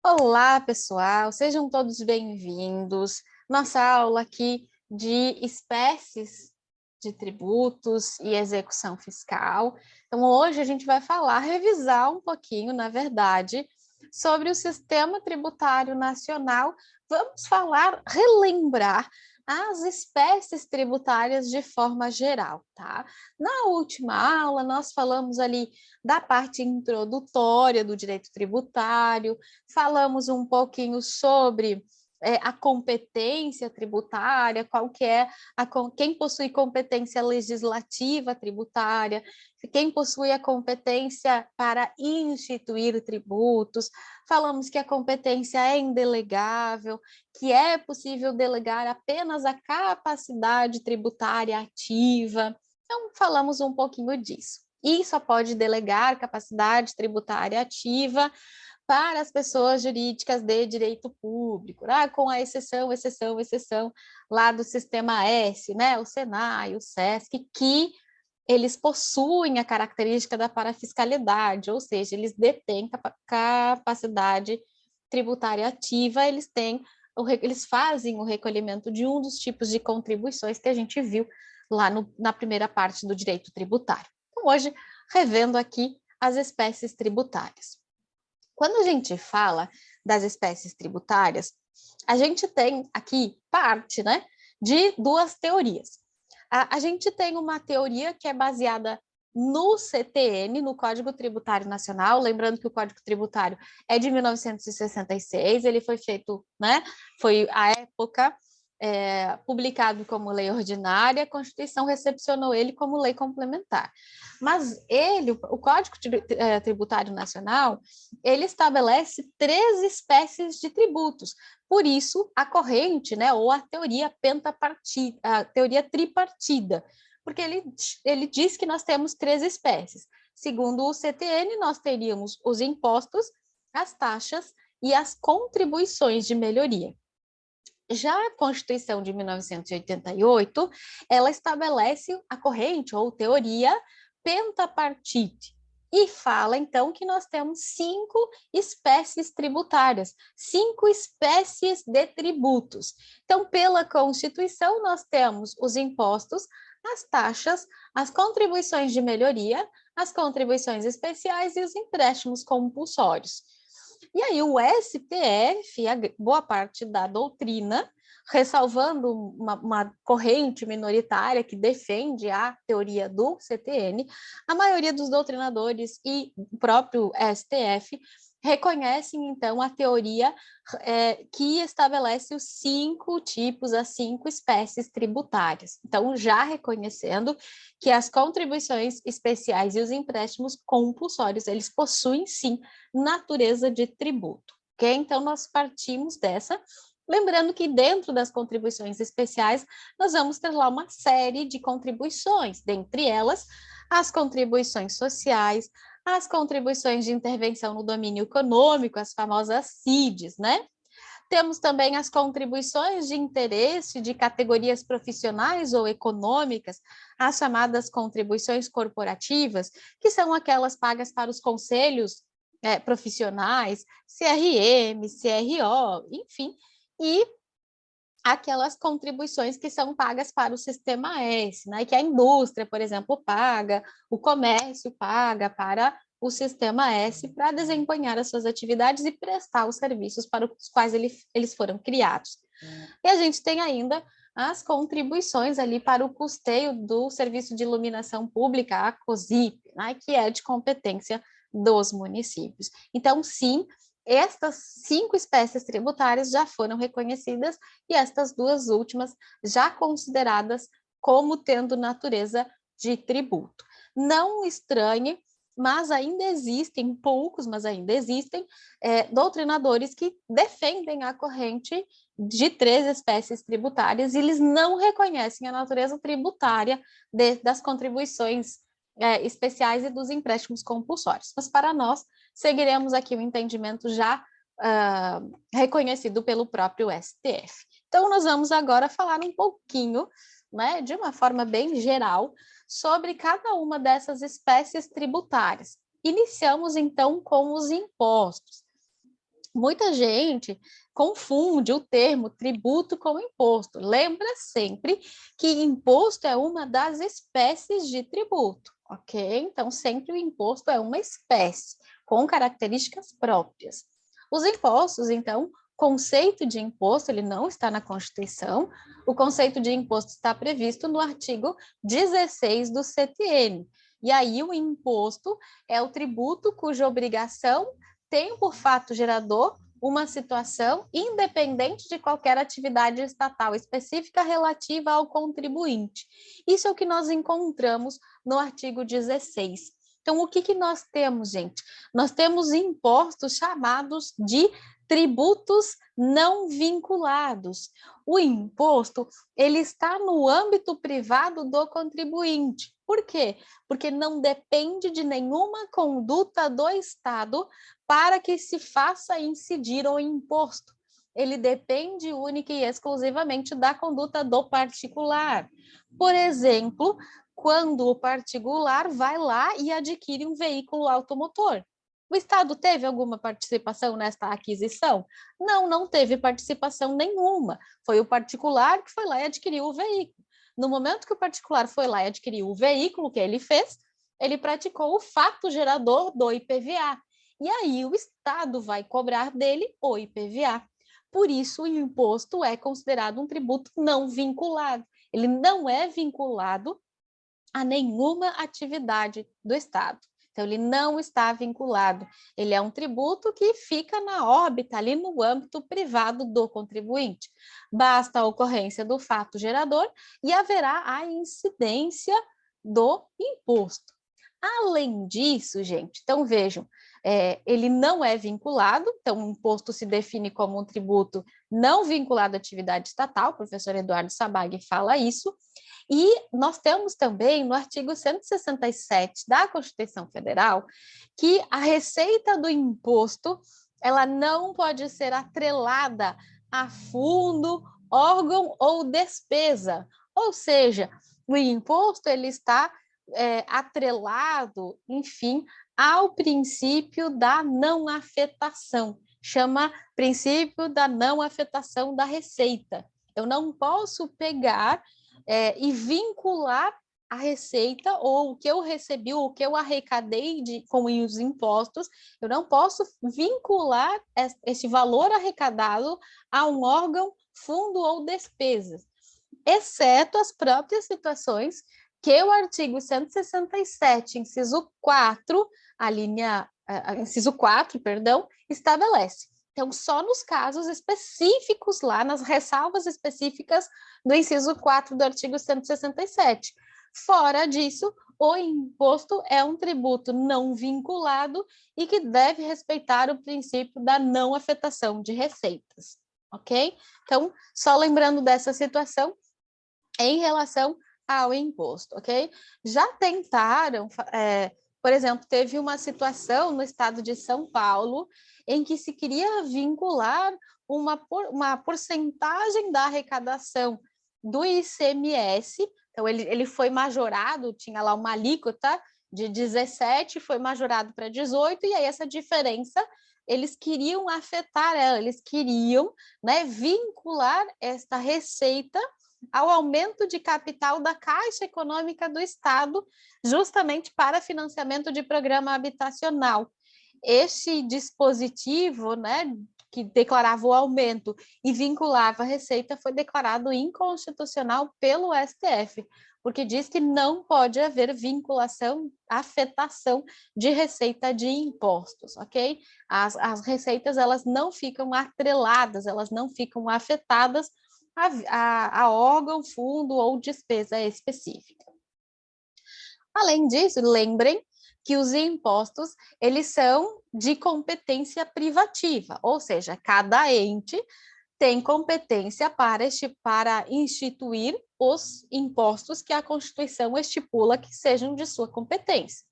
Olá, pessoal, sejam todos bem-vindos. Nossa aula aqui de espécies de tributos e execução fiscal. Então, hoje a gente vai revisar um pouquinho, na verdade, sobre o sistema tributário nacional. Vamos relembrar as espécies tributárias de forma geral, tá? Na última aula, nós falamos ali da parte introdutória do direito tributário, falamos um pouquinho sobre a competência tributária, qual que é quem possui competência legislativa tributária, quem possui a competência para instituir tributos. Falamos que a competência é indelegável, que é possível delegar apenas a capacidade tributária ativa. Então, falamos um pouquinho disso. E só pode delegar capacidade tributária ativa para as pessoas jurídicas de direito público, né? Com a exceção lá do sistema S, né? O Senai, o SESC, que eles possuem a característica da parafiscalidade, ou seja, eles detêm capacidade tributária ativa, eles fazem o recolhimento de um dos tipos de contribuições que a gente viu lá na primeira parte do direito tributário. Então, hoje, revendo aqui as espécies tributárias. Quando a gente fala das espécies tributárias, a gente tem aqui parte, né, de duas teorias. A gente tem uma teoria que é baseada no CTN, no Código Tributário Nacional, lembrando que o Código Tributário é de 1966, ele foi feito, né, foi a época publicado como lei ordinária, a Constituição recepcionou ele como lei complementar. Mas o Código Tributário Nacional, ele estabelece 3 espécies de tributos. Por isso, a corrente, né, ou a teoria pentapartida, a teoria tripartida, porque ele diz que nós temos 3 espécies. Segundo o CTN, nós teríamos os impostos, as taxas e as contribuições de melhoria. Já a Constituição de 1988, ela estabelece a corrente ou teoria pentapartite e fala, então, que nós temos 5 espécies tributárias, 5 espécies de tributos. Então, pela Constituição, nós temos os impostos, as taxas, as contribuições de melhoria, as contribuições especiais e os empréstimos compulsórios. E aí o STF, a boa parte da doutrina, ressalvando uma corrente minoritária que defende a teoria do CTN, a maioria dos doutrinadores e o próprio STF reconhecem, então, a teoria que estabelece os 5 tipos, as 5 espécies tributárias. Então, já reconhecendo que as contribuições especiais e os empréstimos compulsórios, eles possuem, sim, natureza de tributo. Ok? Então, nós partimos dessa. Lembrando que dentro das contribuições especiais, nós vamos ter lá uma série de contribuições, dentre elas, as contribuições sociais, as contribuições de intervenção no domínio econômico, as famosas CIDs, né? Temos também as contribuições de interesse de categorias profissionais ou econômicas, as chamadas contribuições corporativas, que são aquelas pagas para os conselhos profissionais, CRM, CRO, enfim, e aquelas contribuições que são pagas para o sistema S, né? Que a indústria, por exemplo, paga, o comércio paga para o sistema S para desempenhar as suas atividades e prestar os serviços para os quais eles foram criados. E a gente tem ainda as contribuições ali para o custeio do Serviço de Iluminação Pública, a COSIP, né? Que é de competência dos municípios. Então, sim, estas 5 espécies tributárias já foram reconhecidas e estas 2 últimas já consideradas como tendo natureza de tributo. Não estranhe, mas ainda existem, poucos, mas ainda existem, doutrinadores que defendem a corrente de 3 espécies tributárias e eles não reconhecem a natureza tributária das contribuições especiais e dos empréstimos compulsórios. Mas para nós, seguiremos aqui o entendimento já reconhecido pelo próprio STF. Então, nós vamos agora falar um pouquinho, né, de uma forma bem geral, sobre cada uma dessas espécies tributárias. Iniciamos, então, com os impostos. Muita gente confunde o termo tributo com imposto. Lembra sempre que imposto é uma das espécies de tributo, ok? Então, sempre o imposto é uma espécie, com características próprias. Os impostos, então, conceito de imposto, ele não está na Constituição, o conceito de imposto está previsto no artigo 16 do CTN. E aí, o imposto é o tributo cuja obrigação tem por fato gerador uma situação independente de qualquer atividade estatal específica relativa ao contribuinte. Isso é o que nós encontramos no artigo 16. Então, o que nós temos, gente? Nós temos impostos chamados de tributos não vinculados. O imposto, ele está no âmbito privado do contribuinte. Por quê? Porque não depende de nenhuma conduta do Estado para que se faça incidir o imposto. Ele depende única e exclusivamente da conduta do particular. Por exemplo, quando o particular vai lá e adquire um veículo automotor. O Estado teve alguma participação nesta aquisição? Não, não teve participação nenhuma. Foi o particular que foi lá e adquiriu o veículo. No momento que o particular foi lá e adquiriu o veículo que ele fez, ele praticou o fato gerador do IPVA. E aí o Estado vai cobrar dele o IPVA. Por isso, o imposto é considerado um tributo não vinculado. Ele não é vinculado a nenhuma atividade do Estado. Então, ele não está vinculado. Ele é um tributo que fica na órbita, ali no âmbito privado do contribuinte. Basta a ocorrência do fato gerador e haverá a incidência do imposto. Além disso, gente, então vejam, ele não é vinculado, então o imposto se define como um tributo não vinculado à atividade estatal, o professor Eduardo Sabag fala isso, e nós temos também no artigo 167 da Constituição Federal que a receita do imposto ela não pode ser atrelada a fundo, órgão ou despesa, ou seja, o imposto ele está atrelado, enfim, ao princípio da não afetação, chama princípio da não afetação da receita. Eu não posso pegar e vincular a receita ou o que eu recebi, ou o que eu arrecadei com os impostos, eu não posso vincular esse valor arrecadado a um órgão, fundo ou despesas, exceto as próprias situações que o artigo 167, inciso 4, inciso 4, perdão, estabelece. Então, só nos casos específicos lá, nas ressalvas específicas do inciso 4 do artigo 167. Fora disso, o imposto é um tributo não vinculado e que deve respeitar o princípio da não afetação de receitas, ok? Então, só lembrando dessa situação em relação ao imposto, ok? Já tentaram, por exemplo, teve uma situação no estado de São Paulo em que se queria vincular uma porcentagem da arrecadação do ICMS, então ele foi majorado, tinha lá uma alíquota de 17, foi majorado para 18, e aí essa diferença eles queriam afetar ela, eles queriam, né, vincular esta receita ao aumento de capital da Caixa Econômica do Estado, justamente para financiamento de programa habitacional. Este dispositivo, né, que declarava o aumento e vinculava a receita, foi declarado inconstitucional pelo STF, porque diz que não pode haver vinculação, afetação de receita de impostos, ok? As receitas, elas não ficam atreladas, elas não ficam afetadas a órgão, fundo ou despesa específica. Além disso, lembrem que os impostos, eles são de competência privativa, ou seja, cada ente tem competência para instituir os impostos que a Constituição estipula que sejam de sua competência.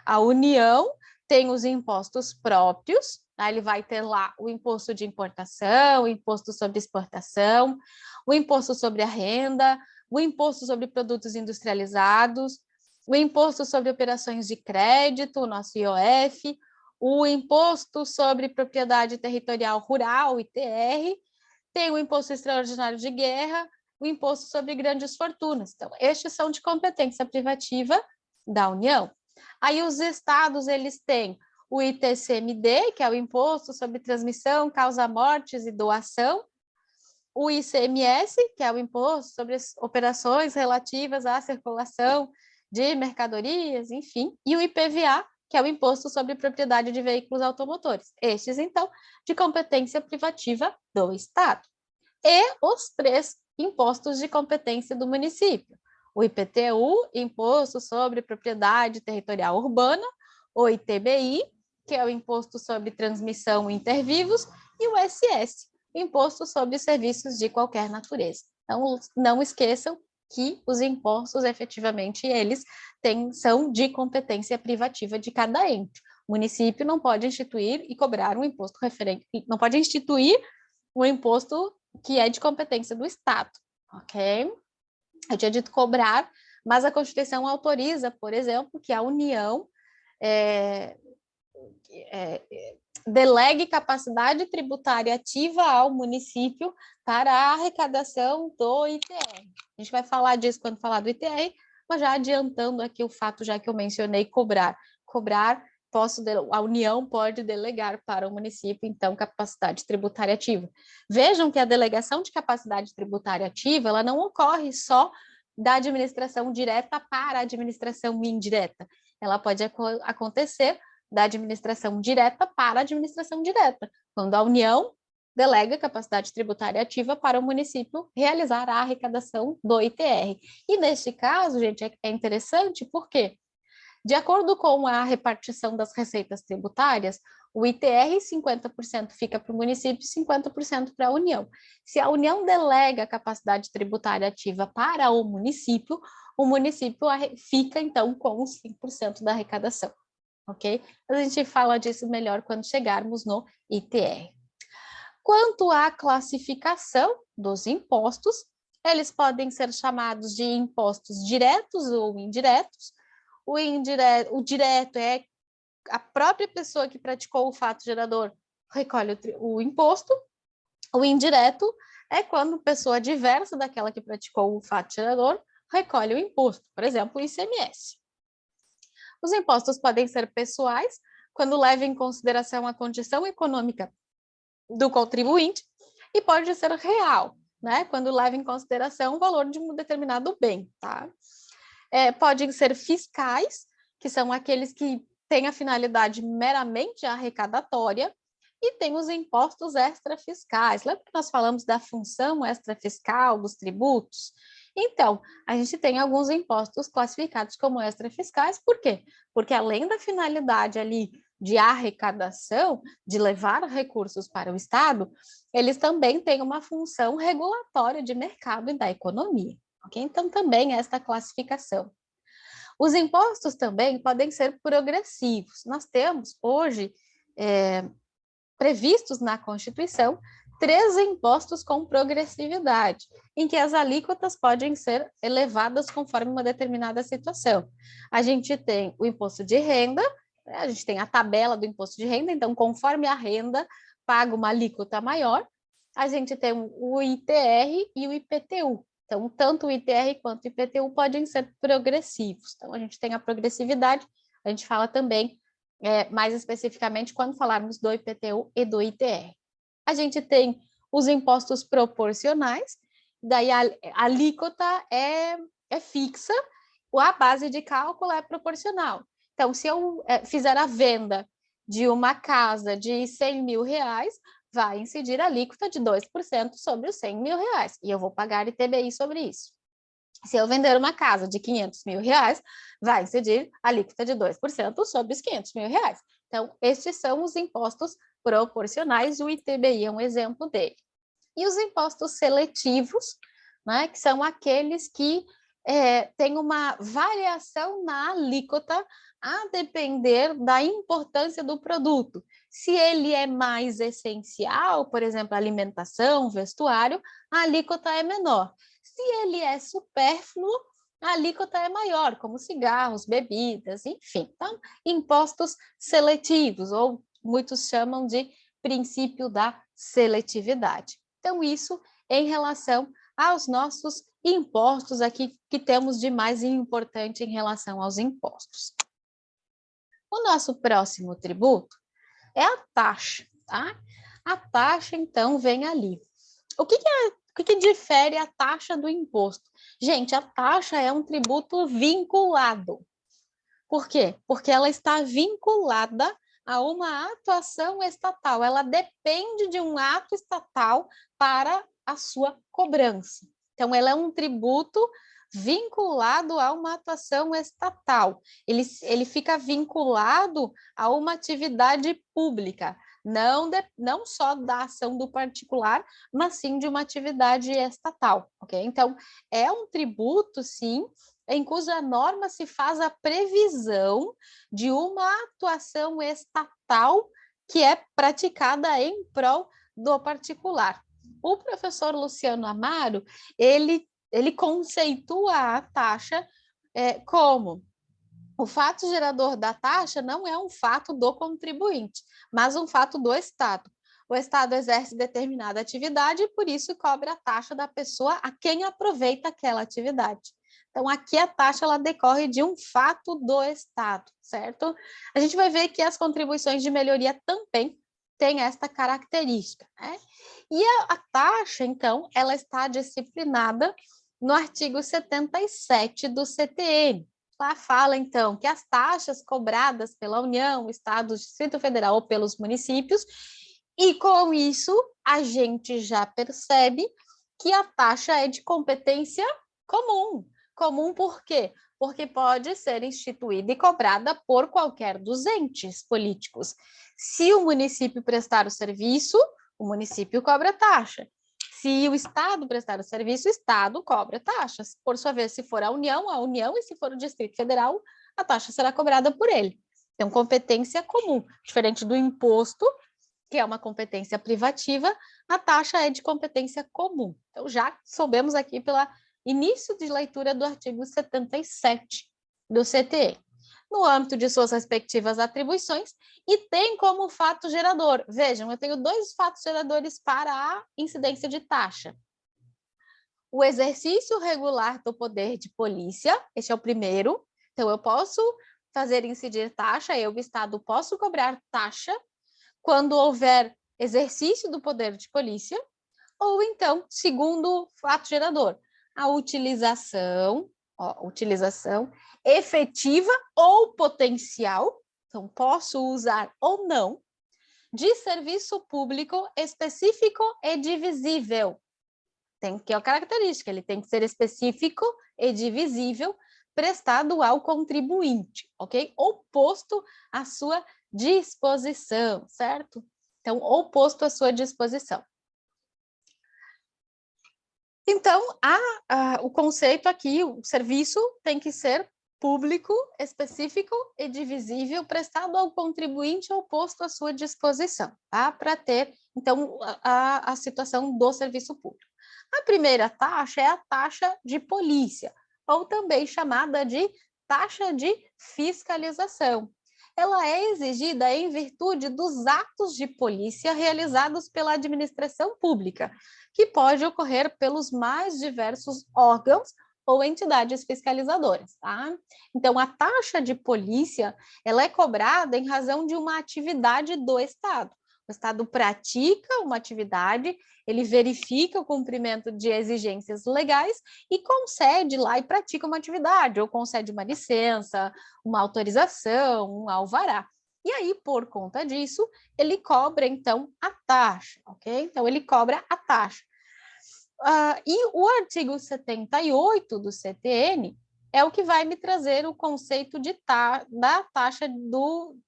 A União tem os impostos próprios, né? Ele vai ter lá o imposto de importação, o imposto sobre exportação, o imposto sobre a renda, o imposto sobre produtos industrializados, o imposto sobre operações de crédito, o nosso IOF, o Imposto sobre Propriedade Territorial Rural, ITR, tem o Imposto Extraordinário de Guerra, o Imposto sobre Grandes Fortunas. Então, estes são de competência privativa da União. Aí os estados, eles têm o ITCMD, que é o Imposto sobre Transmissão, Causa-Mortes e Doação, o ICMS, que é o Imposto sobre as operações relativas à circulação de mercadorias, enfim, e o IPVA, que é o Imposto sobre Propriedade de Veículos Automotores. Estes, então, de competência privativa do Estado. E os 3 impostos de competência do município. O IPTU, Imposto sobre Propriedade Territorial Urbana, o ITBI, que é o Imposto sobre Transmissão Intervivos, e o SS, Imposto sobre Serviços de Qualquer Natureza. Então, não esqueçam que os impostos, efetivamente, eles são de competência privativa de cada ente. O município não pode instituir e cobrar um imposto referente, não pode instituir um imposto que é de competência do Estado, ok? Eu tinha dito cobrar, mas a Constituição autoriza, por exemplo, que a União delegue capacidade tributária ativa ao município para a arrecadação do ITR. A gente vai falar disso quando falar do ITR, mas já adiantando aqui o fato, já que eu mencionei cobrar. Cobrar, a União pode delegar para o município, então, capacidade tributária ativa. Vejam que a delegação de capacidade tributária ativa, ela não ocorre só da administração direta para a administração indireta. Ela pode acontecer da administração direta para a administração direta, quando a União delega capacidade tributária ativa para o município realizar a arrecadação do ITR. E neste caso, gente, é interessante porque, de acordo com a repartição das receitas tributárias, o ITR 50% fica para o município e 50% para a União. Se a União delega a capacidade tributária ativa para o município fica, então, com os 5% da arrecadação. Ok? A gente fala disso melhor quando chegarmos no ITR. Quanto à classificação dos impostos, eles podem ser chamados de impostos diretos ou indiretos. O direto é a própria pessoa que praticou o fato gerador recolhe o imposto. O indireto é quando pessoa diversa daquela que praticou o fato gerador recolhe o imposto, por exemplo, o ICMS. Os impostos podem ser pessoais, quando leva em consideração a condição econômica do contribuinte, e pode ser real, né? Quando leva em consideração o valor de um determinado bem, tá? Podem ser fiscais, que são aqueles que têm a finalidade meramente arrecadatória, e tem os impostos extrafiscais. Lembra que nós falamos da função extrafiscal dos tributos? Então, a gente tem alguns impostos classificados como extrafiscais, por quê? Porque além da finalidade ali de arrecadação, de levar recursos para o Estado, eles também têm uma função regulatória de mercado e da economia, ok? Então, também esta classificação. Os impostos também podem ser progressivos. Nós temos hoje previstos na Constituição 3 impostos com progressividade, em que as alíquotas podem ser elevadas conforme uma determinada situação. A gente tem o imposto de renda, a gente tem a tabela do imposto de renda, então, conforme a renda, paga uma alíquota maior. A gente tem o ITR e o IPTU. Então, tanto o ITR quanto o IPTU podem ser progressivos. Então, a gente tem a progressividade, a gente fala também mais especificamente quando falarmos do IPTU e do ITR. A gente tem os impostos proporcionais, daí a alíquota é fixa, a base de cálculo é proporcional. Então, se eu fizer a venda de uma casa de 100 mil reais, vai incidir a alíquota de 2% sobre os 100 mil reais, e eu vou pagar ITBI sobre isso. Se eu vender uma casa de 500 mil reais, vai incidir a alíquota de 2% sobre os 500 mil reais. Então, estes são os impostos proporcionais, o ITBI é um exemplo dele. E os impostos seletivos, né, que são aqueles que têm uma variação na alíquota a depender da importância do produto. Se ele é mais essencial, por exemplo, alimentação, vestuário, a alíquota é menor. Se ele é supérfluo, a alíquota é maior, como cigarros, bebidas, enfim. Então, impostos seletivos, ou muitos chamam de princípio da seletividade. Então, isso em relação aos nossos impostos aqui, que temos de mais importante em relação aos impostos. O nosso próximo tributo é a taxa, tá? A taxa, então, vem ali. O que difere a taxa do imposto? Gente, a taxa é um tributo vinculado. Por quê? Porque ela está vinculada a uma atuação estatal. Ela depende de um ato estatal para a sua cobrança. Então, ela é um tributo vinculado a uma atuação estatal. Ele fica vinculado a uma atividade pública, não só da ação do particular, mas sim de uma atividade estatal, ok? Então, é um tributo, sim, em cuja norma se faz a previsão de uma atuação estatal que é praticada em prol do particular. O professor Luciano Amaro, ele conceitua a taxa como o fato gerador da taxa não é um fato do contribuinte, mas um fato do Estado. O Estado exerce determinada atividade e, por isso, cobra a taxa da pessoa a quem aproveita aquela atividade. Então, aqui a taxa ela decorre de um fato do Estado, certo? A gente vai ver que as contribuições de melhoria também têm esta característica, né? E a taxa, então, ela está disciplinada no artigo 77 do CTN. Lá fala, então, que as taxas cobradas pela União, Estado, Distrito Federal ou pelos municípios, e com isso a gente já percebe que a taxa é de competência comum. Comum por quê? Porque pode ser instituída e cobrada por qualquer dos entes políticos. Se o município prestar o serviço, o município cobra taxa. Se o Estado prestar o serviço, o Estado cobra taxas. Por sua vez, se for a União, e se for o Distrito Federal, a taxa será cobrada por ele. Então, competência comum, diferente do imposto, que é uma competência privativa, a taxa é de competência comum. Então, já soubemos aqui pelo início de leitura do artigo 77 do CTE. No âmbito de suas respectivas atribuições, e tem como fato gerador. Vejam, eu tenho dois fatos geradores para a incidência de taxa. O exercício regular do poder de polícia, este é o primeiro. Então, eu posso fazer incidir taxa, eu, Estado, posso cobrar taxa quando houver exercício do poder de polícia, ou então, segundo fato gerador, a utilização efetiva ou potencial, então posso usar ou não, de serviço público específico e divisível. Tem que é a característica, ele tem que ser específico e divisível, prestado ao contribuinte, ok? Ou posto à sua disposição, certo? Então, ou posto à sua disposição. Então, o conceito aqui, o serviço tem que ser público, específico e divisível, prestado ao contribuinte ou posto à sua disposição, tá? Para ter, então, a situação do serviço público. A primeira taxa é a taxa de polícia, ou também chamada de taxa de fiscalização. Ela é exigida em virtude dos atos de polícia realizados pela administração pública, que pode ocorrer pelos mais diversos órgãos ou entidades fiscalizadoras, tá? Então, a taxa de polícia, ela é cobrada em razão de uma atividade do Estado. O Estado pratica uma atividade, ele verifica o cumprimento de exigências legais e concede lá e pratica uma atividade, ou concede uma licença, uma autorização, um alvará. E aí, por conta disso, ele cobra, então, a taxa, ok? Então, ele cobra a taxa. E o artigo 78 do CTN é o que vai me trazer o conceito da taxa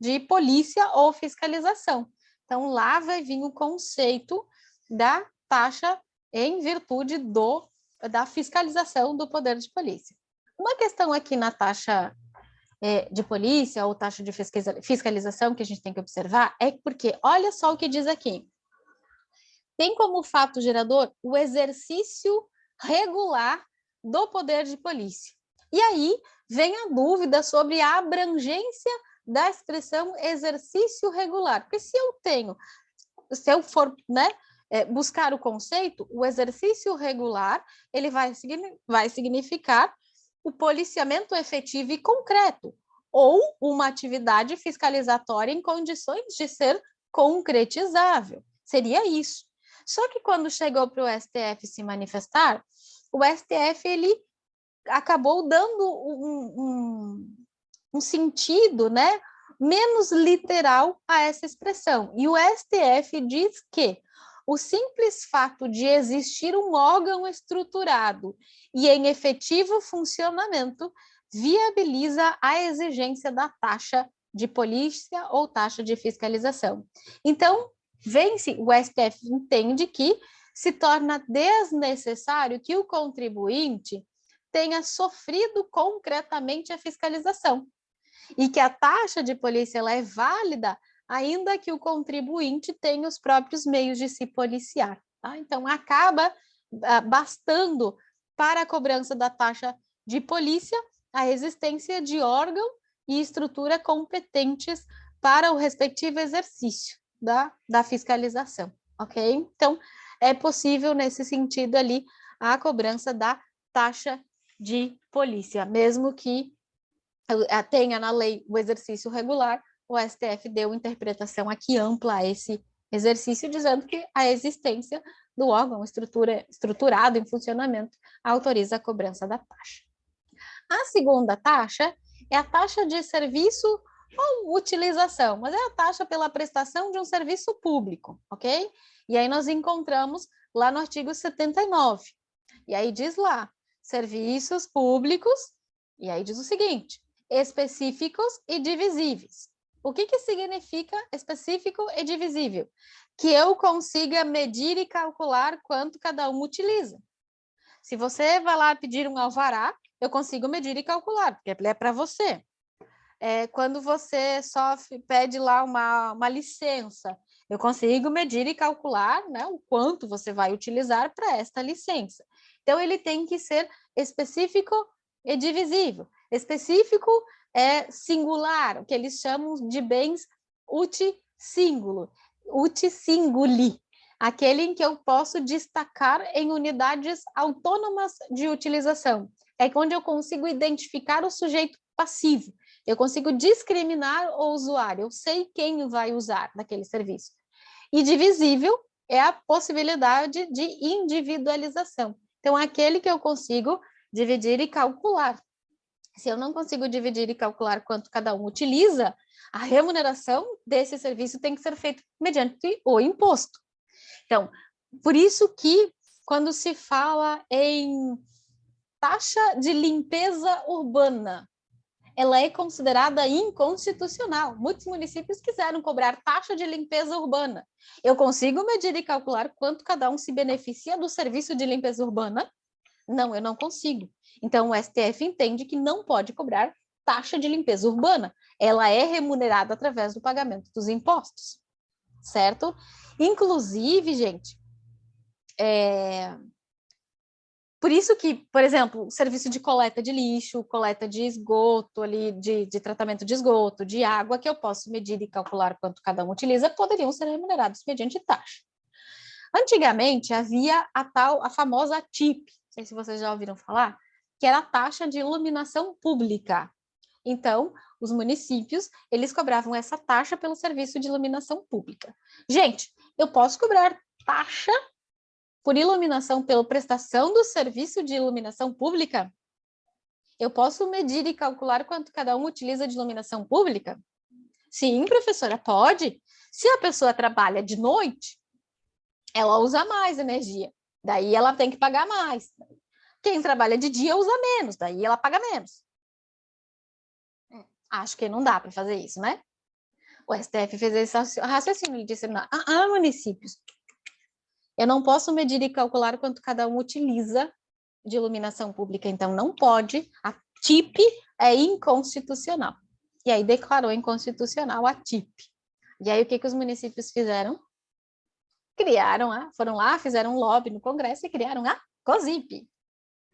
de polícia ou fiscalização. Então, lá vai vir o conceito da taxa em virtude da fiscalização do poder de polícia. Uma questão aqui na taxa de polícia ou taxa de fiscalização que a gente tem que observar é porque, olha só o que diz aqui. Tem como fato gerador o exercício regular do poder de polícia. E aí vem a dúvida sobre a abrangência da expressão exercício regular, porque se eu for, né, buscar o conceito, o exercício regular, ele vai significar o policiamento efetivo e concreto, ou uma atividade fiscalizatória em condições de ser concretizável. Seria isso. Só que quando chegou para o STF se manifestar, o STF ele acabou dando um sentido, né, menos literal a essa expressão. E o STF diz que o simples fato de existir um órgão estruturado e em efetivo funcionamento viabiliza a exigência da taxa de polícia ou taxa de fiscalização. Então, vence, o STF entende que se torna desnecessário que o contribuinte tenha sofrido concretamente a fiscalização e que a taxa de polícia ela é válida ainda que o contribuinte tenha os próprios meios de se policiar. Tá? Então, acaba bastando para a cobrança da taxa de polícia a existência de órgão e estrutura competentes para o respectivo exercício da fiscalização, ok? Então, é possível, nesse sentido ali, a cobrança da taxa de polícia, mesmo que tenha na lei o exercício regular, o STF deu interpretação aqui ampla a esse exercício, dizendo que a existência do órgão estruturado em funcionamento autoriza a cobrança da taxa. A segunda taxa é a taxa de serviço ou utilização, mas é a taxa pela prestação de um serviço público, ok? E aí nós encontramos lá no artigo 79. E aí diz lá, serviços públicos, e aí diz o seguinte, específicos e divisíveis. O que significa específico e divisível? Que eu consiga medir e calcular quanto cada um utiliza. Se você vai lá pedir um alvará, eu consigo medir e calcular, porque é para você. Quando você só pede lá uma licença, eu consigo medir e calcular, né, o quanto você vai utilizar para esta licença. Então, ele tem que ser específico e divisível. Específico é singular, o que eles chamam de bens uti-singuli, aquele em que eu posso destacar em unidades autônomas de utilização. É onde eu consigo identificar o sujeito passivo, eu consigo discriminar o usuário, eu sei quem vai usar naquele serviço. E divisível é a possibilidade de individualização. Então, é aquele que eu consigo dividir e calcular. Se eu não consigo dividir e calcular quanto cada um utiliza, a remuneração desse serviço tem que ser feita mediante o imposto. Então, por isso que quando se fala em taxa de limpeza urbana, ela é considerada inconstitucional. Muitos municípios quiseram cobrar taxa de limpeza urbana. Eu consigo medir e calcular quanto cada um se beneficia do serviço de limpeza urbana? Não, eu não consigo. Então, o STF entende que não pode cobrar taxa de limpeza urbana. Ela é remunerada através do pagamento dos impostos, certo? Inclusive, gente, por isso que, por exemplo, o serviço de coleta de lixo, coleta de esgoto, ali, de tratamento de esgoto, de água, que eu posso medir e calcular quanto cada um utiliza, poderiam ser remunerados mediante taxa. Antigamente, havia a famosa TIP, não sei se vocês já ouviram falar, que era a taxa de iluminação pública. Então, os municípios, eles cobravam essa taxa pelo serviço de iluminação pública. Gente, eu posso cobrar taxa por iluminação pela prestação do serviço de iluminação pública? Eu posso medir e calcular quanto cada um utiliza de iluminação pública? Sim, professora, pode. Se a pessoa trabalha de noite, ela usa mais energia, daí ela tem que pagar mais. Quem trabalha de dia usa menos, daí ela paga menos. Acho que não dá para fazer isso, né? O STF fez esse raciocínio e disse, municípios, eu não posso medir e calcular quanto cada um utiliza de iluminação pública, então não pode, a TIP é inconstitucional. E aí declarou inconstitucional a TIP. E aí o que os municípios fizeram? Foram lá, fizeram um lobby no Congresso e criaram a COSIP.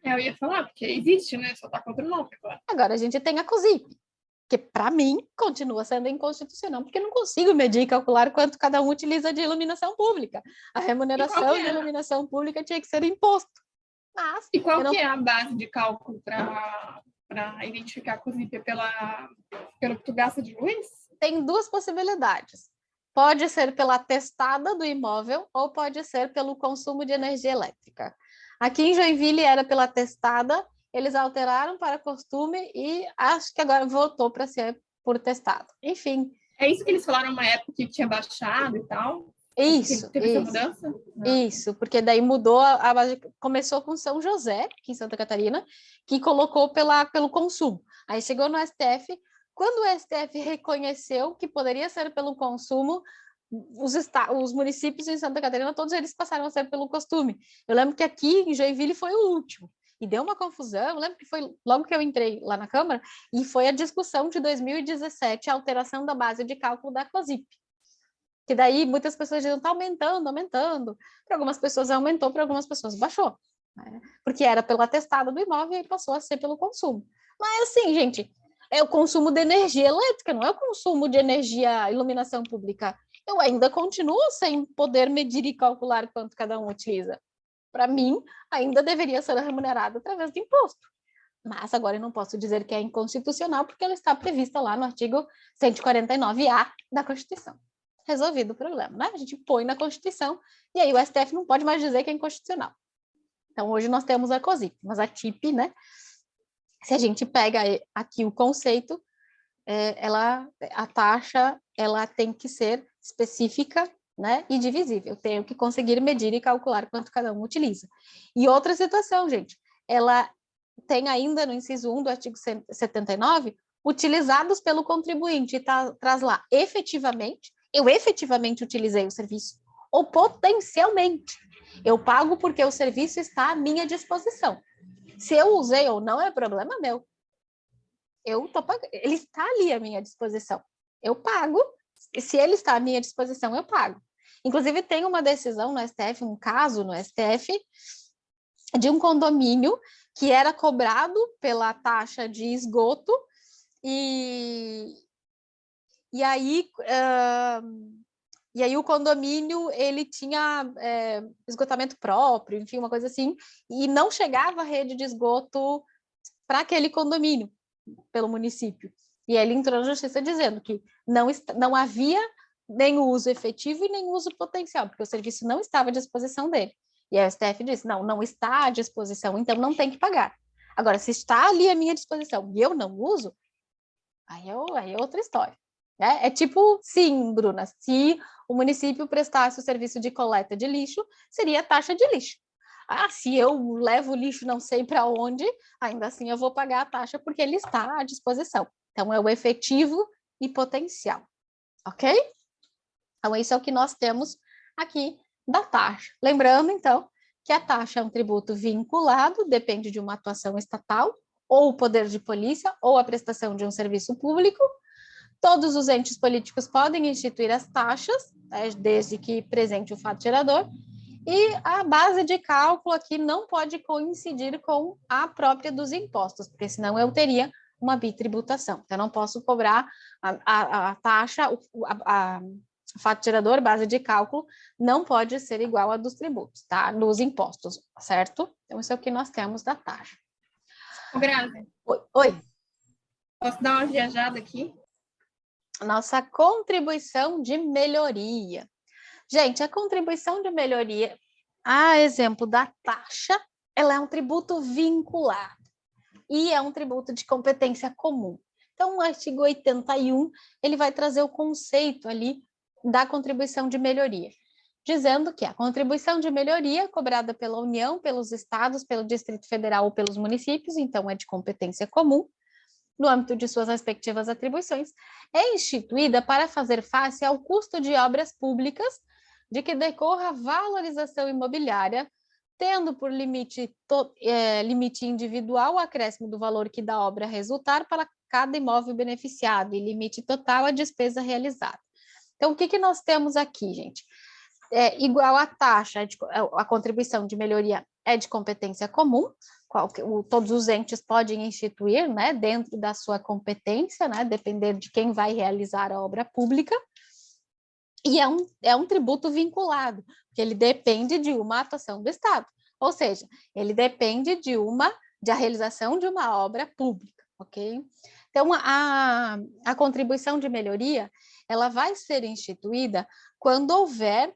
Eu ia falar, porque existe, né? Só tá contra o nome agora. Agora a gente tem a COSIP, que para mim continua sendo inconstitucional, porque eu não consigo medir e calcular quanto cada um utiliza de iluminação pública. A remuneração de iluminação pública tinha que ser imposto. Mas e qual não... que é a base de cálculo para identificar a COSIP? Pelo que tu gasta de luz? Tem duas possibilidades. Pode ser pela testada do imóvel ou pode ser pelo consumo de energia elétrica. Aqui em Joinville era pela testada, eles alteraram para costume e acho que agora voltou para ser por testado. Enfim. É isso que eles falaram uma época que tinha baixado e tal? Isso, teve essa mudança? Isso, porque daí mudou, começou com São José, aqui em Santa Catarina, que colocou pelo consumo. Aí chegou no STF, quando o STF reconheceu que poderia ser pelo consumo, os municípios em Santa Catarina, todos eles passaram a ser pelo costume. Eu lembro que aqui em Joinville foi o último, e deu uma confusão, eu lembro que foi logo que eu entrei lá na Câmara, e foi a discussão de 2017, a alteração da base de cálculo da COSIP. Que daí muitas pessoas dizem, está aumentando, aumentando. Para algumas pessoas aumentou, para algumas pessoas baixou. Né? Porque era pelo atestado do imóvel e passou a ser pelo consumo. Mas assim, gente, é o consumo de energia elétrica, não é o consumo de energia, iluminação pública. Eu ainda continuo sem poder medir e calcular quanto cada um utiliza. Para mim, ainda deveria ser remunerado através de imposto. Mas agora eu não posso dizer que é inconstitucional, porque ela está prevista lá no artigo 149-A da Constituição. Resolvido o problema, né? A gente põe na Constituição e aí o STF não pode mais dizer que é inconstitucional. Então, hoje nós temos a COSIP, mas a TIP, né? Se a gente pega aqui o conceito, a taxa, ela tem que ser específica, né, e divisível. Eu tenho que conseguir medir e calcular quanto cada um utiliza. E outra situação, gente, ela tem ainda no inciso 1 do artigo 79, utilizados pelo contribuinte, e traz lá, efetivamente, eu efetivamente utilizei o serviço, ou potencialmente. Eu pago porque o serviço está à minha disposição. Se eu usei ou não, é problema meu. Eu tô pagando. Ele está ali à minha disposição. Eu pago, e se ele está à minha disposição, eu pago. Inclusive, tem uma decisão no STF, um caso no STF, de um condomínio que era cobrado pela taxa de esgoto, e aí o condomínio ele tinha esgotamento próprio, enfim, uma coisa assim, e não chegava a rede de esgoto para aquele condomínio, pelo município. E ele entrou na justiça dizendo que não havia nem uso efetivo e nem uso potencial, porque o serviço não estava à disposição dele. E a STF disse, não está à disposição, então não tem que pagar. Agora, se está ali à minha disposição e eu não uso, aí é outra história. Né? É tipo, sim, Bruna, se o município prestasse o serviço de coleta de lixo, seria taxa de lixo. Ah, se eu levo o lixo não sei para onde, ainda assim eu vou pagar a taxa porque ele está à disposição. Então, é o efetivo e potencial, ok? Então, isso é o que nós temos aqui da taxa. Lembrando, então, que a taxa é um tributo vinculado, depende de uma atuação estatal, ou o poder de polícia, ou a prestação de um serviço público. Todos os entes políticos podem instituir as taxas, né, desde que presente o fato gerador, e a base de cálculo aqui não pode coincidir com a própria dos impostos, porque senão eu teria uma bitributação. Então, eu não posso cobrar a taxa, o fato gerador, base de cálculo, não pode ser igual a dos tributos, tá? Dos impostos, certo? Então, isso é o que nós temos da taxa. Grazi. Oi. Posso dar uma viajada aqui? Nossa contribuição de melhoria. Gente, a contribuição de melhoria, a exemplo da taxa, ela é um tributo vinculado e é um tributo de competência comum. Então, o artigo 81, ele vai trazer o conceito ali da contribuição de melhoria, dizendo que a contribuição de melhoria é cobrada pela União, pelos estados, pelo Distrito Federal ou pelos municípios, então é de competência comum, no âmbito de suas respectivas atribuições, é instituída para fazer face ao custo de obras públicas de que decorra valorização imobiliária, tendo por limite individual o acréscimo do valor que da obra resultar para cada imóvel beneficiado e limite total à despesa realizada. Então, o que nós temos aqui, gente? Igual a taxa, a contribuição de melhoria é de competência comum, todos os entes podem instituir, né, dentro da sua competência, né, depender de quem vai realizar a obra pública, e é um tributo vinculado, porque ele depende de uma atuação do Estado, ou seja, ele depende de a realização de uma obra pública, ok? Então, a contribuição de melhoria, ela vai ser instituída quando houver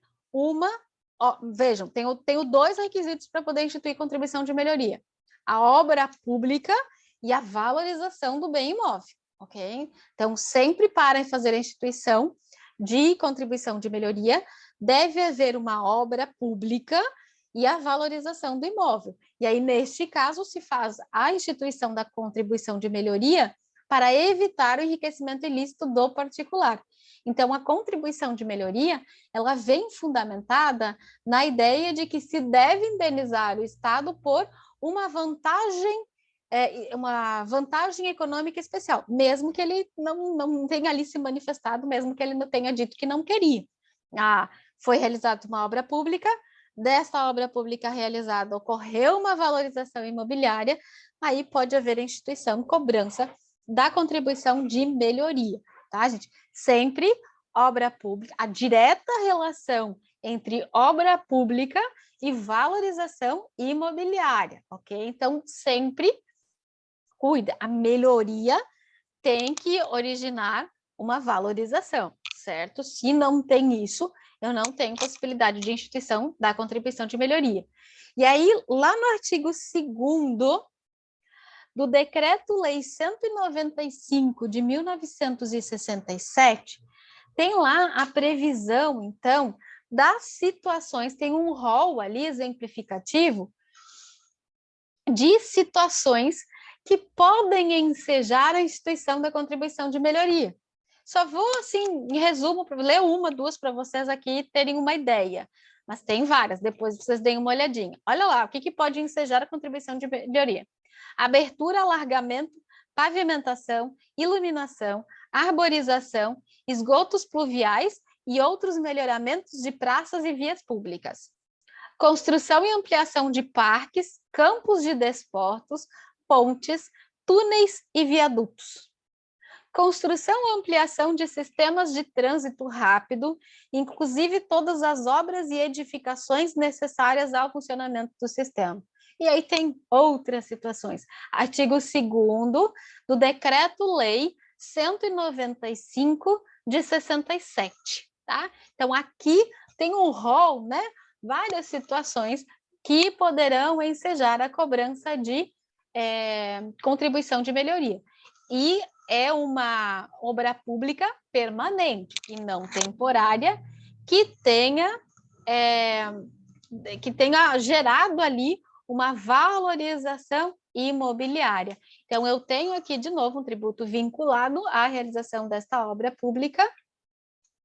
vejam, tenho 2 requisitos para poder instituir contribuição de melhoria: a obra pública e a valorização do bem imóvel, ok? Então, sempre para fazer a instituição de contribuição de melhoria, deve haver uma obra pública e a valorização do imóvel. E aí, neste caso, se faz a instituição da contribuição de melhoria para evitar o enriquecimento ilícito do particular. Então, a contribuição de melhoria, ela vem fundamentada na ideia de que se deve indenizar o Estado por uma vantagem econômica especial, mesmo que ele não tenha ali se manifestado, mesmo que ele não tenha dito que não queria. Foi realizada uma obra pública, dessa obra pública realizada ocorreu uma valorização imobiliária, aí pode haver a instituição cobrança da contribuição de melhoria, tá, gente? Sempre obra pública, a direta relação entre obra pública e valorização imobiliária, ok? Então, sempre cuida, a melhoria tem que originar uma valorização, certo? Se não tem isso, eu não tenho possibilidade de instituição da contribuição de melhoria. E aí, lá no artigo 2º do Decreto-Lei 195 de 1967, tem lá a previsão, então, das situações, tem um rol ali exemplificativo de situações que podem ensejar a instituição da contribuição de melhoria. Só vou, assim, em resumo, ler 1, 2 para vocês aqui terem uma ideia, mas tem várias, depois vocês deem uma olhadinha. Olha lá, o que pode ensejar a contribuição de melhoria? Abertura, alargamento, pavimentação, iluminação, arborização, esgotos pluviais e outros melhoramentos de praças e vias públicas. Construção e ampliação de parques, campos de desportos, pontes, túneis e viadutos. Construção e ampliação de sistemas de trânsito rápido, inclusive todas as obras e edificações necessárias ao funcionamento do sistema. E aí tem outras situações. Artigo 2º do Decreto-Lei 195 de 67, tá? Então, aqui tem um rol, né? Várias situações que poderão ensejar a cobrança de contribuição de melhoria. E é uma obra pública permanente e não temporária que tenha gerado ali uma valorização imobiliária. Então, eu tenho aqui, de novo, um tributo vinculado à realização desta obra pública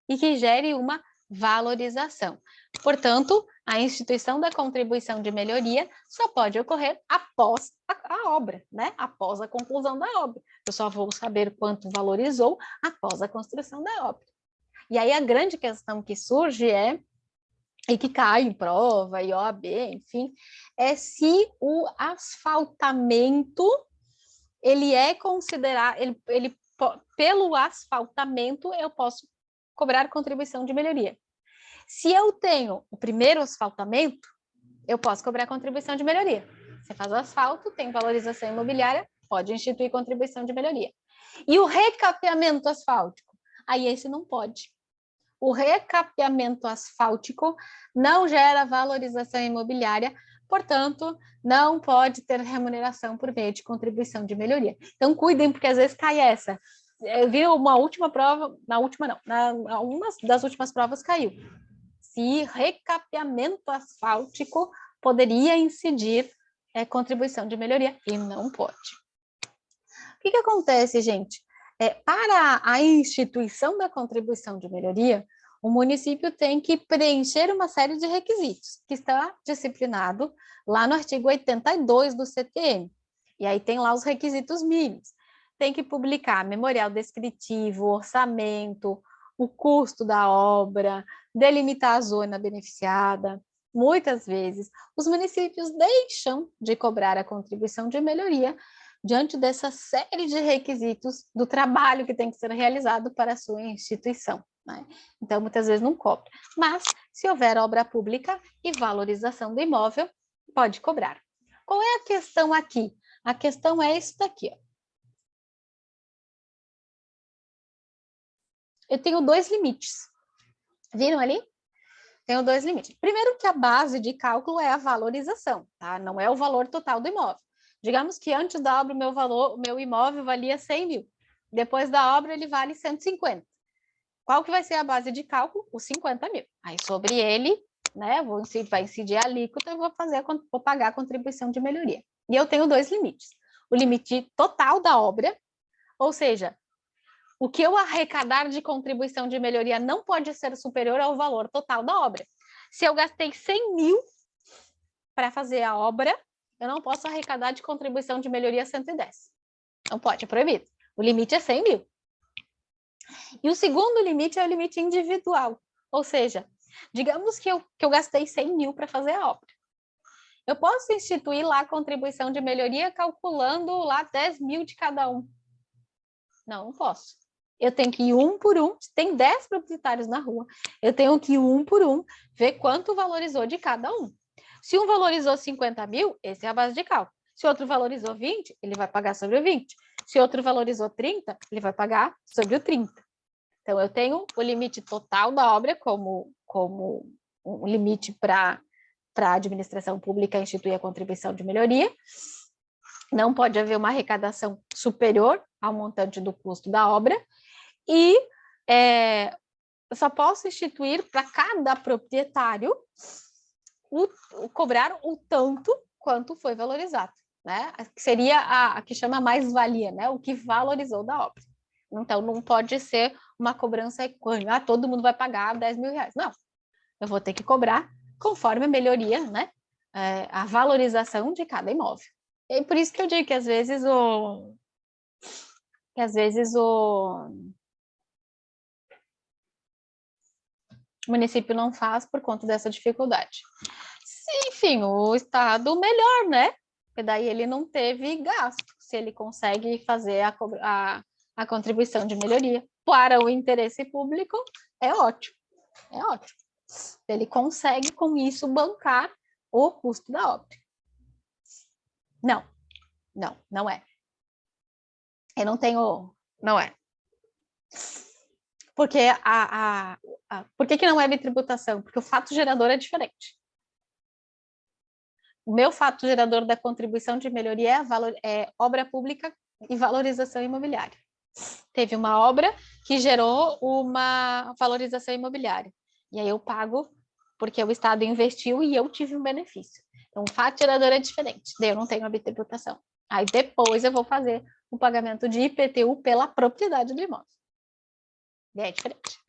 e que gere uma valorização. Portanto, a instituição da contribuição de melhoria só pode ocorrer após a obra, né? Após a conclusão da obra. Eu só vou saber quanto valorizou após a construção da obra. E aí a grande questão que surge e que cai em prova, e OAB, enfim, é se o asfaltamento, ele é considerado, pelo asfaltamento, eu posso cobrar contribuição de melhoria. Se eu tenho o primeiro asfaltamento, eu posso cobrar contribuição de melhoria. Você faz o asfalto, tem valorização imobiliária, pode instituir contribuição de melhoria. E o recapeamento asfáltico? Aí esse não pode. O recapeamento asfáltico não gera valorização imobiliária, portanto, não pode ter remuneração por meio de contribuição de melhoria. Então, cuidem, porque às vezes cai essa. Eu vi uma última prova, uma das últimas provas caiu. Se recapeamento asfáltico poderia incidir contribuição de melhoria, e não pode. O que acontece, gente? Para a instituição da contribuição de melhoria, o município tem que preencher uma série de requisitos, que está disciplinado lá no artigo 82 do CTM. E aí tem lá os requisitos mínimos. Tem que publicar memorial descritivo, orçamento, o custo da obra, delimitar a zona beneficiada, muitas vezes, os municípios deixam de cobrar a contribuição de melhoria diante dessa série de requisitos do trabalho que tem que ser realizado para a sua instituição, né? Então, muitas vezes não cobra. Mas, se houver obra pública e valorização do imóvel, pode cobrar. Qual é a questão aqui? A questão é isso daqui, ó. Eu tenho dois limites. Viram ali? Tenho dois limites. Primeiro que a base de cálculo é a valorização, tá? Não é o valor total do imóvel. Digamos que antes da obra o meu imóvel valia 100 mil. Depois da obra ele vale 150. Qual que vai ser a base de cálculo? Os 50 mil. Aí sobre ele, né, vai incidir a alíquota, eu vou pagar a contribuição de melhoria. E eu tenho dois limites. O limite total da obra, ou seja, o que eu arrecadar de contribuição de melhoria não pode ser superior ao valor total da obra. Se eu gastei 100 mil para fazer a obra, eu não posso arrecadar de contribuição de melhoria 110. Não pode, é proibido. O limite é 100 mil. E o segundo limite é o limite individual. Ou seja, digamos que eu gastei 100 mil para fazer a obra. Eu posso instituir lá a contribuição de melhoria calculando lá 10 mil de cada um. Não posso. Eu tenho que ir um por um, tem 10 proprietários na rua, eu tenho que ir um por um, ver quanto valorizou de cada um. Se um valorizou 50 mil, essa é a base de cálculo. Se outro valorizou 20, ele vai pagar sobre o 20. Se outro valorizou 30, ele vai pagar sobre o 30. Então, eu tenho o limite total da obra como um limite para a administração pública instituir a contribuição de melhoria. Não pode haver uma arrecadação superior ao montante do custo da obra. E eu só posso instituir para cada proprietário cobrar o tanto quanto foi valorizado, né? Que seria a que chama mais-valia, né? O que valorizou da obra. Então, não pode ser uma cobrança equânime, todo mundo vai pagar 10 mil reais. Não, eu vou ter que cobrar conforme a melhoria, né? A valorização de cada imóvel. E por isso que eu digo que às vezes o município não faz por conta dessa dificuldade. Enfim, o Estado melhor, né? Porque daí ele não teve gasto, se ele consegue fazer a contribuição de melhoria para o interesse público, é ótimo, é ótimo. Ele consegue, com isso, bancar o custo da obra. Não é. Eu não tenho... Não é. Porque por que não é bitributação? Porque o fato gerador é diferente. O meu fato gerador da contribuição de melhoria é obra pública e valorização imobiliária. Teve uma obra que gerou uma valorização imobiliária. E aí eu pago porque o Estado investiu e eu tive um benefício. Então, o fato gerador é diferente. Daí eu não tenho a bitributação. Aí depois eu vou fazer o pagamento de IPTU pela propriedade do imóvel. E é diferente.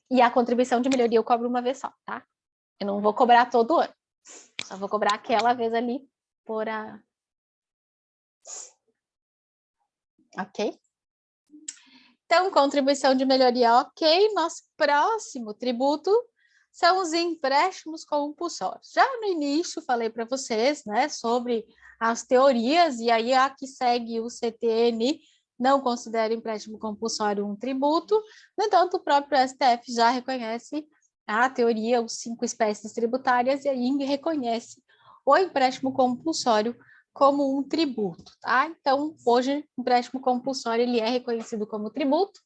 E a contribuição de melhoria eu cobro uma vez só, tá? Eu não vou cobrar todo ano. Só vou cobrar aquela vez ali por a... Ok? Então, contribuição de melhoria, ok. Nosso próximo tributo são os empréstimos compulsórios. Já no início falei para vocês, né, sobre as teorias, e aí a que segue o CTN não considera empréstimo compulsório um tributo. No entanto, o próprio STF já reconhece a teoria, os 5 espécies tributárias, e aí reconhece o empréstimo compulsório como um tributo, tá? Então, hoje, o empréstimo compulsório ele é reconhecido como tributo,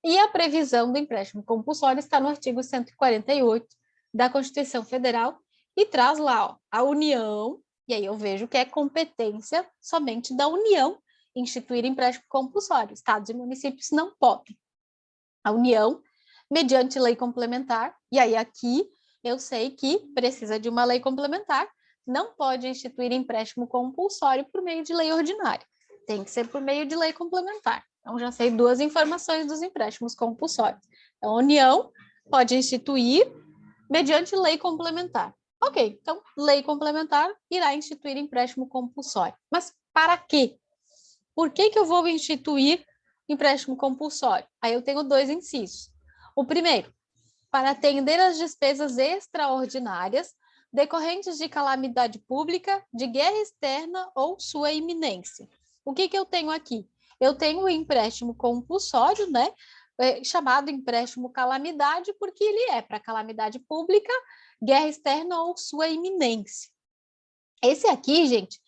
e a previsão do empréstimo compulsório está no artigo 148 da Constituição Federal, e traz lá, ó, a União, e aí eu vejo que é competência somente da União instituir empréstimo compulsório. Estados e municípios não podem. A União, mediante lei complementar, e aí aqui eu sei que precisa de uma lei complementar, não pode instituir empréstimo compulsório por meio de lei ordinária. Tem que ser por meio de lei complementar. Então, já sei 2 informações dos empréstimos compulsórios. Então, a União pode instituir mediante lei complementar. Ok, então, lei complementar irá instituir empréstimo compulsório. Mas para quê? Por que eu vou instituir empréstimo compulsório? Aí eu tenho 2 incisos. O primeiro, para atender as despesas extraordinárias decorrentes de calamidade pública, de guerra externa ou sua iminência. O que eu tenho aqui? Eu tenho o empréstimo compulsório, né? Chamado empréstimo calamidade, porque ele é para calamidade pública, guerra externa ou sua iminência. Esse aqui, gente,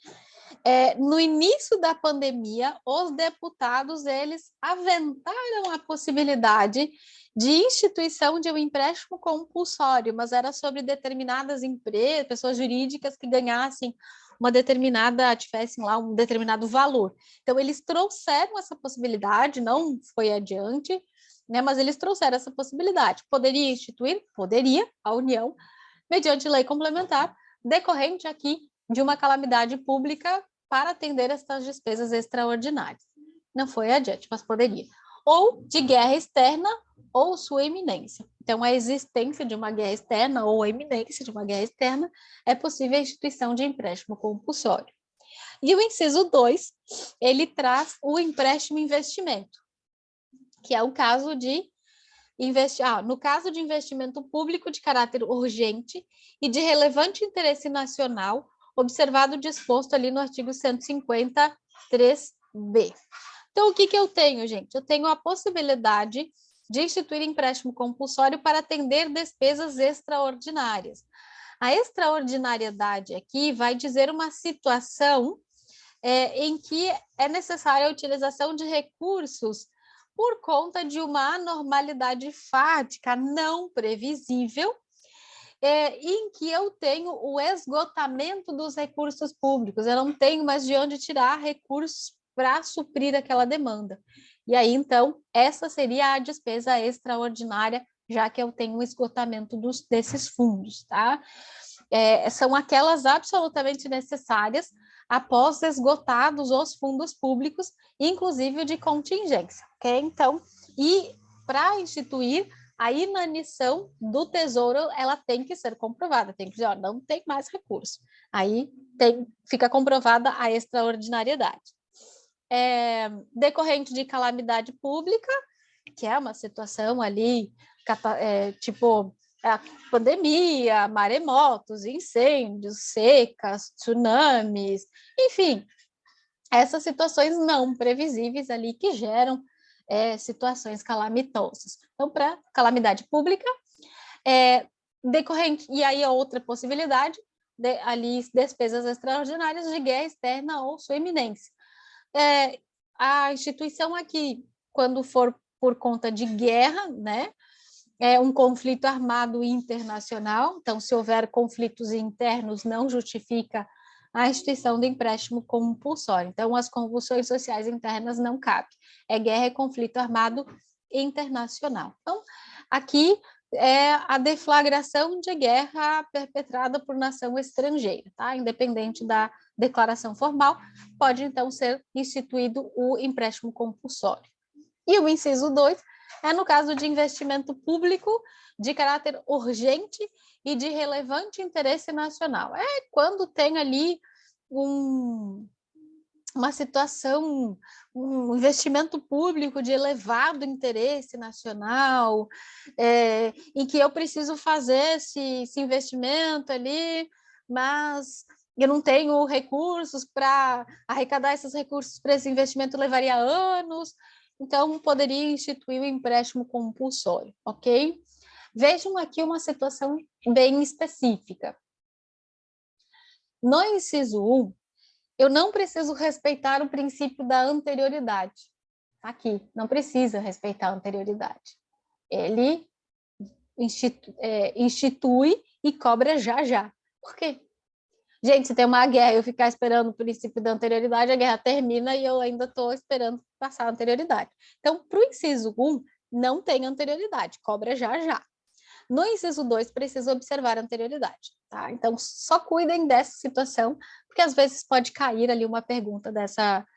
no início da pandemia, os deputados, eles aventaram a possibilidade de instituição de um empréstimo compulsório, mas era sobre determinadas empresas, pessoas jurídicas que ganhassem uma determinada, tivessem lá um determinado valor. Então, eles trouxeram essa possibilidade, não foi adiante, né, mas eles trouxeram essa possibilidade. Poderia instituir? Poderia, a União, mediante lei complementar, decorrente aqui de uma calamidade pública para atender essas despesas extraordinárias. Não foi adiante, mas poderia. Ou de guerra externa ou sua iminência. Então, a existência de uma guerra externa ou a iminência de uma guerra externa é possível a instituição de empréstimo compulsório. E o inciso 2, ele traz o empréstimo investimento, que é o caso de no caso de investimento público de caráter urgente e de relevante interesse nacional, observado o disposto ali no artigo 153b. Então, o que eu tenho, gente? Eu tenho a possibilidade de instituir empréstimo compulsório para atender despesas extraordinárias. A extraordinariedade aqui vai dizer uma situação em que é necessária a utilização de recursos por conta de uma anormalidade fática não previsível, em que eu tenho o esgotamento dos recursos públicos, eu não tenho mais de onde tirar recursos para suprir aquela demanda. E aí, então, essa seria a despesa extraordinária, já que eu tenho o esgotamento desses fundos, tá? São aquelas absolutamente necessárias após esgotados os fundos públicos, inclusive de contingência, ok? Então, e para instituir a inanição do Tesouro, ela tem que ser comprovada, tem que dizer, ó, não tem mais recurso. Aí fica comprovada a extraordinariedade. Decorrente de calamidade pública, que é uma situação ali, tipo a pandemia, maremotos, incêndios, secas, tsunamis, enfim, essas situações não previsíveis ali que geram situações calamitosas. Então, para calamidade pública, decorrente, e aí a outra possibilidade, ali despesas extraordinárias de guerra externa ou sua iminência. A instituição aqui, quando for por conta de guerra, né, um conflito armado internacional, então, se houver conflitos internos, não justifica a instituição do empréstimo compulsório. Então, as convulsões sociais internas não cabem. É guerra e conflito armado internacional. Então, aqui é a deflagração de guerra perpetrada por nação estrangeira, tá? Independente da declaração formal, pode, então, ser instituído o empréstimo compulsório. E o inciso 2 é no caso de investimento público de caráter urgente e de relevante interesse nacional. É quando tem ali uma situação, um investimento público de elevado interesse nacional, em que eu preciso fazer esse investimento ali, mas eu não tenho recursos para arrecadar esses recursos para esse investimento, levaria anos. Então, poderia instituir o empréstimo compulsório, ok? Vejam aqui uma situação bem específica. No inciso 1, eu não preciso respeitar o princípio da anterioridade. Aqui, não precisa respeitar a anterioridade. Ele institui e cobra já. Por quê? Gente, se tem uma guerra e eu ficar esperando o princípio da anterioridade, a guerra termina e eu ainda estou esperando passar a anterioridade. Então, para o inciso 1, não tem anterioridade, cobra já. No inciso 2, precisa observar a anterioridade, tá? Então, só cuidem dessa situação, porque às vezes pode cair ali uma pergunta dessa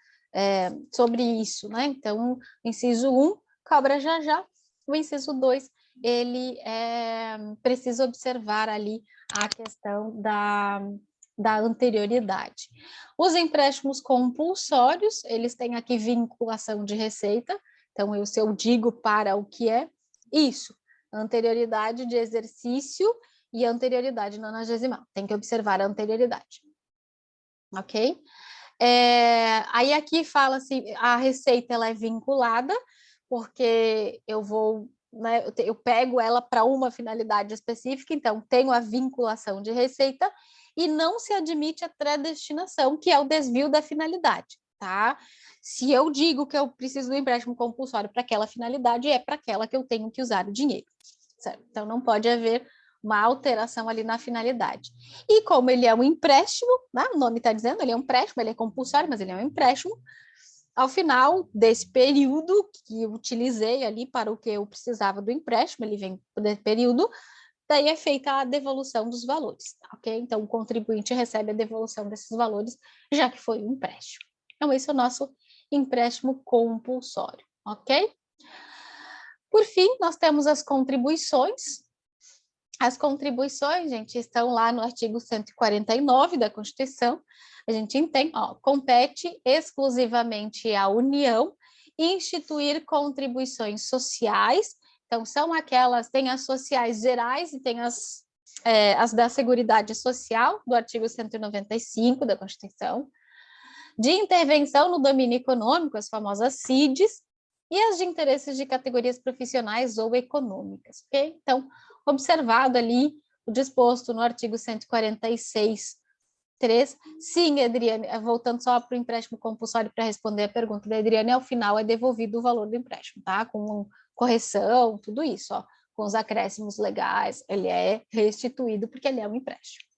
sobre isso, né? Então, inciso 1, cobra já. O inciso 2, ele precisa observar ali a questão da anterioridade. Os empréstimos compulsórios, eles têm aqui vinculação de receita, então se eu digo para o que é, isso Anterioridade de exercício e anterioridade nonagesimal. Tem que observar a anterioridade. Ok? Aí aqui fala-se, a receita ela é vinculada, porque eu vou, né, eu pego ela para uma finalidade específica, então tenho a vinculação de receita e não se admite a predestinação, que é o desvio da finalidade, tá? Se eu digo que eu preciso do empréstimo compulsório para aquela finalidade, é para aquela que eu tenho que usar o dinheiro, certo? Então não pode haver uma alteração ali na finalidade. E como ele é um empréstimo, né, o nome está dizendo, ele é um empréstimo, ele é compulsório, mas ele é um empréstimo, ao final desse período que eu utilizei ali para o que eu precisava do empréstimo, ele vem desse período, daí é feita a devolução dos valores, ok? Então, o contribuinte recebe a devolução desses valores, já que foi um empréstimo. Então, esse é o nosso empréstimo compulsório, ok? Por fim, nós temos as contribuições. As contribuições, gente, estão lá no artigo 149 da Constituição. A gente entende, compete exclusivamente à União instituir contribuições sociais. Então, são aquelas, tem as sociais gerais e tem as da Seguridade Social, do artigo 195 da Constituição, de intervenção no domínio econômico, as famosas CIDs, e as de interesses de categorias profissionais ou econômicas, ok? Então, observado ali o disposto no artigo 146, 3. Sim, Adriane, voltando só para o empréstimo compulsório para responder a pergunta da Adriane, ao final é devolvido o valor do empréstimo, tá? Com correção, tudo isso, ó, com os acréscimos legais, ele é restituído porque ele é um empréstimo.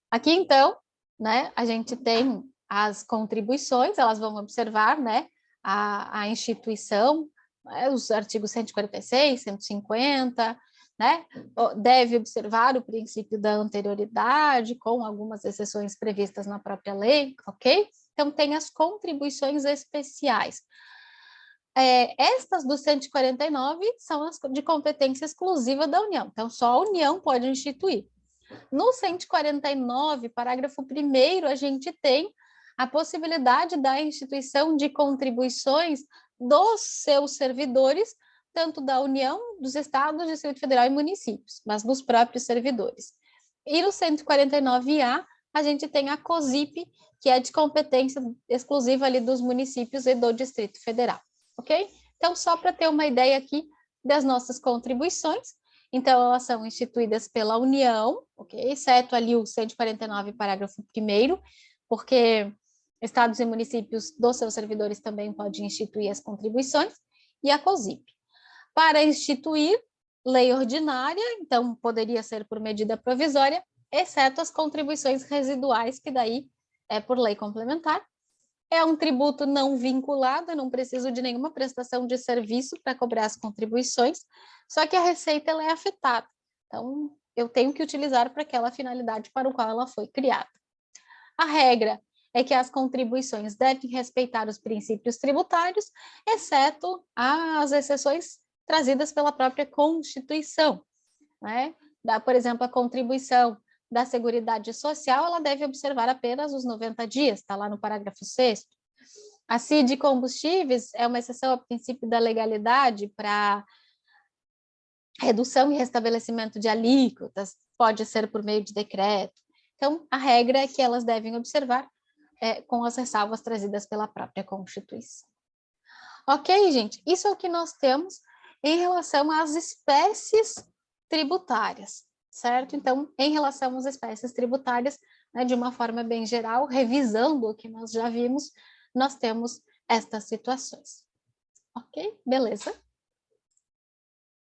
Aqui, então, né, a gente tem as contribuições, elas vão observar, né, a instituição, né, os artigos 146, 150, né, deve observar o princípio da anterioridade, com algumas exceções previstas na própria lei, ok? Então, tem as contribuições especiais. Estas do 149 são as de competência exclusiva da União, então só a União pode instituir. No 149, parágrafo 1º, a gente tem a possibilidade da instituição de contribuições dos seus servidores, tanto da União, dos Estados, Distrito Federal e municípios, mas dos próprios servidores. E no 149A, a gente tem a COSIP, que é de competência exclusiva ali dos municípios e do Distrito Federal, ok? Então, só para ter uma ideia aqui das nossas contribuições, então, elas são instituídas pela União, ok? Exceto ali o 149, parágrafo 1º, porque estados e municípios dos seus servidores também podem instituir as contribuições, e a COSIP. Para instituir lei ordinária, então poderia ser por medida provisória, exceto as contribuições residuais, que daí é por lei complementar. É um tributo não vinculado, eu não preciso de nenhuma prestação de serviço para cobrar as contribuições, só que a receita ela é afetada. Então, eu tenho que utilizar para aquela finalidade para o qual ela foi criada. A regra é que as contribuições devem respeitar os princípios tributários, exceto as exceções trazidas pela própria Constituição, né? Por exemplo, a contribuição da Seguridade Social, ela deve observar apenas os 90 dias, está lá no parágrafo 6º. A CID de combustíveis é uma exceção ao princípio da legalidade para redução e restabelecimento de alíquotas, pode ser por meio de decreto. Então, a regra é que elas devem observar com as ressalvas trazidas pela própria Constituição. Ok, gente? Isso é o que nós temos em relação às espécies tributárias, certo? Então, em relação às espécies tributárias, né, de uma forma bem geral, revisando o que nós já vimos, nós temos estas situações. Ok? Beleza?